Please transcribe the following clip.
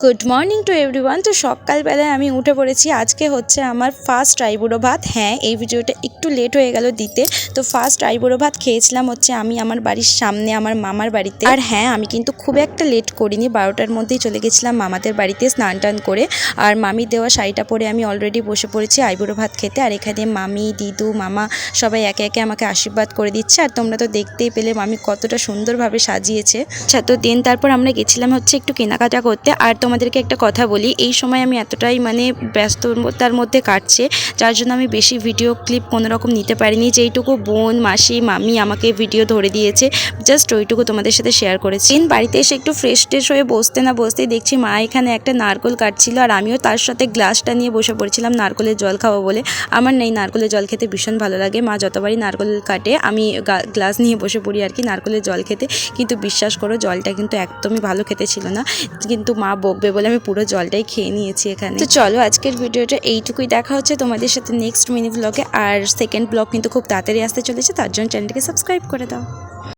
Good morning to everyone. তো সকালবেলায় আমি উঠে পড়েছি। আজকে হচ্ছে আমার ফার্স্ট আইবুড়ো ভাত। হ্যাঁ, এই ভিডিওটা একটু লেট হয়ে গেল দিতে। তো ফার্স্ট আইবুড়ো ভাত খেয়েছিলাম হচ্ছে আমি আমার বাড়ির সামনে আমার মামার বাড়িতে। আর হ্যাঁ, আমি কিন্তু খুব একটা লেট করিনি, 12টার মধ্যেই চলে গেছিলাম মামাদের বাড়িতে স্নান টান করে। আর মামি দেওয়া শাড়িটা পরে আমি অলরেডি বসে পড়েছি আইবুড়ো ভাত খেতে। আর এখানে মামি, দিদু, মামা সবাই একে একে আমাকে আশীর্বাদ করে দিচ্ছে। আর তোমরা তো দেখতেই পেলে মামি কতটা সুন্দরভাবে সাজিয়েছে। আচ্ছা, তো দিন তারপর আমরা গেছিলাম হচ্ছে একটু কেনাকাটা করতে। আর তোমাদেরকে একটা কথা বলি, এই সময় আমি এতটাই ব্যস্ততার মধ্যে কাটছে, যার জন্য আমি বেশি ভিডিও ক্লিপ কোনো রকম নিতে পারিনি। যেইটুকু বোন, মাসি, মামি আমাকে ভিডিও ধরে দিয়েছে, জাস্ট ওইটুকু তোমাদের সাথে শেয়ার করেছি। বাড়িতে এসে একটু ফ্রেশ হয়ে বসতে না বসতেই দেখছি মা এখানে একটা নারকোল কাটছিল, আর আমিও তার সাথে গ্লাসটা নিয়ে বসে পড়েছিলাম নারকোলের জল খাবো বলে। আমার নেই, নারকোলের জল খেতে ভীষণ ভালো লাগে। মা যতবারই নারকোল কাটে আমি গ্লাস নিয়ে বসে পড়ি আর কি নারকোলের জল খেতে। কিন্তু বিশ্বাস করো, জলটা কিন্তু একদমই ভালো খেতে ছিল না, কিন্তু মা বকবে বলে আমি পুরো জলটাই খেয়ে নিয়েছি এখানে। তো চলো, আজকের ভিডিওটা এইটুকুই। দেখা হচ্ছে তোমাদের সাথে নেক্সট মিনি ব্লগে। আর সেকেন্ড ব্লগ কিন্তু খুব তাড়াতাড়ি আসতে চলেছে, তার জন্য চ্যানেলটাকে সাবস্ক্রাইব করে দাও।